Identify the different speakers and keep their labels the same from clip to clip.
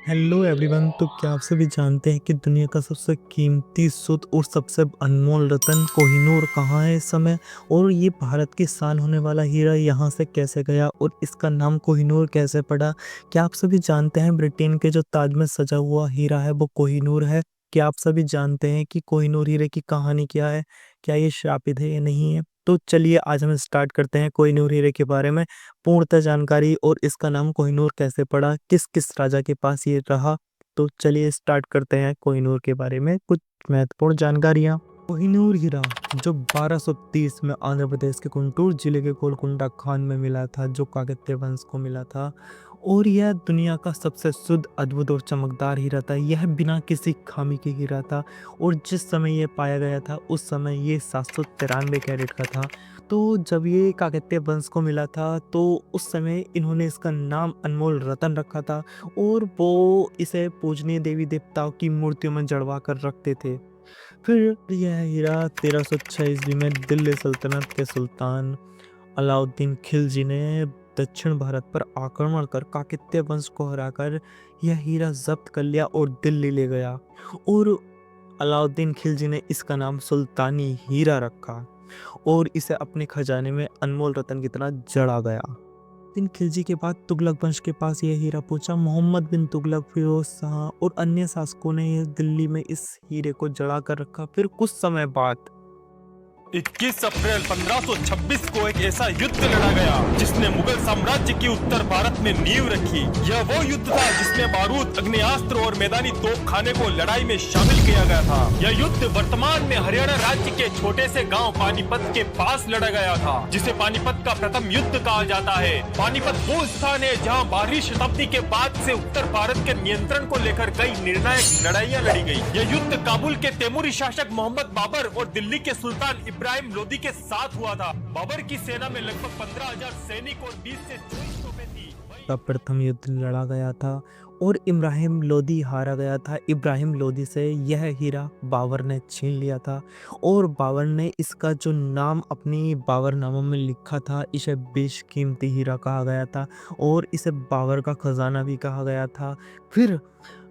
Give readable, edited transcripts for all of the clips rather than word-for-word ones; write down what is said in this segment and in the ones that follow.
Speaker 1: Hello everyone. तो क्या आप सभी जानते हैं कि दुनिया का सबसे कीमती शुद्ध और सबसे अनमोल रत्न कोहिनूर कहाँ है इस समय, और ये भारत की शान होने वाला हीरा यहाँ से कैसे गया और इसका नाम कोहिनूर कैसे पड़ा। क्या आप सभी जानते हैं ब्रिटेन के जो ताज में सजा हुआ हीरा है वो कोहिनूर है। क्या आप सभी जानते हैं कि कोहिनूर हीरे की कहानी क्या है, क्या ये श्रापित है या नहीं है। तो चलिए आज हम स्टार्ट करते हैं कोहिनूर हीरे के बारे में पूर्णतः जानकारी, और इसका नाम कोहिनूर कैसे पड़ा, किस किस राजा के पास ये रहा। तो चलिए स्टार्ट करते हैं कोहिनूर के बारे में कुछ महत्वपूर्ण जानकारियां। कोहिनूर हीरा जो 1230 में आंध्र प्रदेश के गुंटूर जिले के गोलकुंडा खान में मिला था, जो काकतीय वंश को मिला था, और यह दुनिया का सबसे शुद्ध, अद्भुत और चमकदार हीरा था। यह बिना किसी खामी के हीरा था, और जिस समय यह पाया गया था उस समय ये 793 कैरेट का था। तो जब ये काकतीय वंश को मिला था तो उस समय इन्होंने इसका नाम अनमोल रतन रखा था, और वो इसे पूजनीय देवी देवताओं की मूर्तियों में जड़वा कर रखते थे। फिर यह हीरा 1306 ईस्वी में दिल्ली सल्तनत के सुल्तान अलाउद्दीन खिलजी ने दक्षिण भारत पर आक्रमण कर काकतीय वंश को हराकर यह हीरा जब्त कर लिया और दिल्ली ले गया, और अलाउद्दीन खिलजी ने इसका नाम सुल्तानी हीरा रखा और इसे अपने खजाने में अनमोल रत्न की तरह जड़ा गया। दिन खिलजी के बाद तुगलक वंश के पास यह हीरा पहुंचा। मोहम्मद बिन तुगलक, फिरोज शाह और अन्य शासकों ने यह दिल्ली में इस हीरे को जड़ा कर रखा। फिर कुछ समय बाद
Speaker 2: 21 अप्रैल 1526 को एक ऐसा युद्ध लड़ा गया जिसने मुगल साम्राज्य की उत्तर भारत में नींव रखी। यह वो युद्ध था जिसमें बारूद, अग्नेयास्त्र और मैदानी तोपखाने को लड़ाई में शामिल किया गया था। यह युद्ध वर्तमान में हरियाणा राज्य के छोटे से गांव पानीपत के पास लड़ा गया था, जिसे पानीपत का प्रथम युद्ध कहा जाता है। पानीपत वो स्थान है जहाँ 12वीं शताब्दी के बाद से उत्तर भारत के नियंत्रण को लेकर कई निर्णायक लड़ाइयाँ लड़ी गयी। यह युद्ध काबुल के तैमूरी शासक मोहम्मद बाबर और दिल्ली के सुल्तान इब्राहिम लोदी के साथ हुआ था। बाबर की सेना में लगभग 15,000 सैनिक और 20 से 24 तोपें थी।
Speaker 1: का प्रथम युद्ध लड़ा गया था और इब्राहिम लोदी हारा गया था। इब्राहिम लोदी से यह हीरा बाबर ने छीन लिया था, और बाबर ने इसका जो नाम अपनी बाबरनामा में लिखा था, इसे बेशकीमती हीरा कहा गया था, और इसे बाबर का खजाना भी कहा गया था। फिर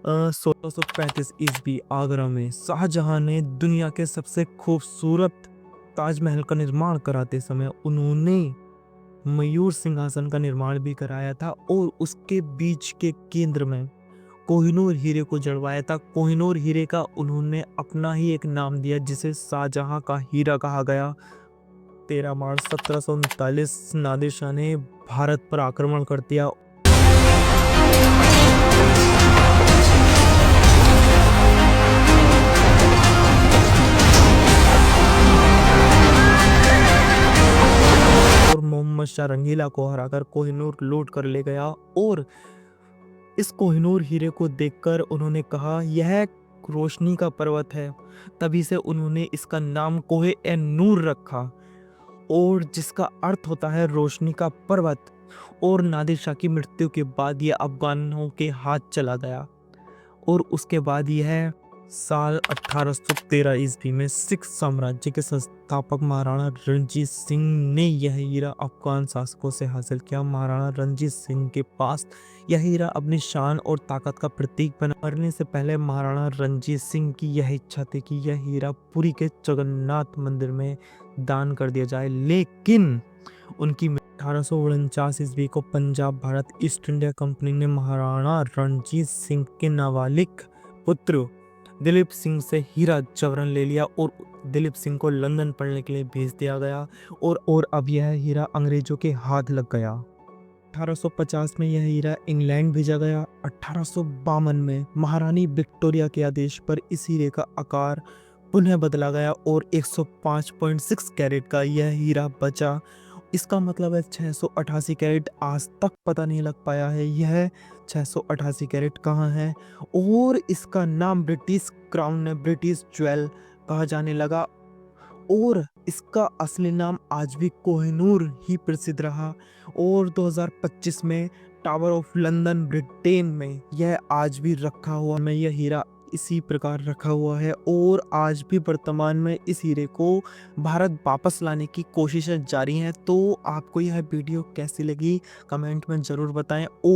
Speaker 1: 1635 ईस्वी आगरा में शाहजहां ने दुनिया के सबसे खूबसूरत ताजमहल का निर्माण कराते समय उन्होंने मयूर सिंहासन का निर्माण भी कराया था, और उसके बीच के केंद्र में कोहिनूर हीरे को जड़वाया था। कोहिनूर हीरे का उन्होंने अपना ही एक नाम दिया, जिसे शाहजहां का हीरा कहा गया। 13 मार्च 1739 नादिर शाह ने भारत पर आक्रमण कर दिया। मोहम्मद शाह रंगीला को हराकर कोहिनूर लूट कर ले गया, और इस कोहिनूर हीरे को देखकर उन्होंने कहा यह रोशनी का पर्वत है। तभी से उन्होंने इसका नाम कोहे ए नूर रखा, और जिसका अर्थ होता है रोशनी का पर्वत। और नादिर शाह की मृत्यु के बाद यह अफगानों के हाथ चला गया, और उसके बाद यह साल 1813 ईस्वी में सिख साम्राज्य के संस्थापक महाराणा रणजीत सिंह ने यह हीरा अफगान शासकों से हासिल किया। महाराणा रणजीत सिंह के पास यह हीरा अपनी शान और ताकत का प्रतीक बना। मरने से पहले महाराणा रणजीत सिंह की यह इच्छा थी कि यह हीरा पुरी के जगन्नाथ मंदिर में दान कर दिया जाए, लेकिन उनकी 1849 ईस्वी को Punjab Bharat east India company ने महाराणा रणजीत सिंह के नाबालिग पुत्र दिलीप सिंह से हीरा जबरन ले लिया, और दिलीप सिंह को लंदन पढ़ने के लिए भेज दिया गया, और अब यह हीरा अंग्रेजों के हाथ लग गया। 1850 में यह हीरा इंग्लैंड भेजा गया। 1852 में महारानी विक्टोरिया के आदेश पर इस हीरे का आकार पुनः बदला गया, और 105.6 कैरेट का यह हीरा बचा। इसका मतलब है 688 कैरेट आज तक पता नहीं लग पाया है यह 688 कैरेट कहाँ है, और इसका नाम ब्रिटिश क्राउन ने ब्रिटिश ज्वेल कहा जाने लगा, और इसका असली नाम आज भी कोहिनूर ही प्रसिद्ध रहा। और 2025 में टावर ऑफ लंदन ब्रिटेन में यह आज भी रखा हुआ में यह हीरा इसी प्रकार रखा हुआ है, और आज भी वर्तमान में इस हीरे को भारत वापस लाने की कोशिशें जारी हैं। तो आपको यह वीडियो कैसी लगी कमेंट में ज़रूर बताएं। और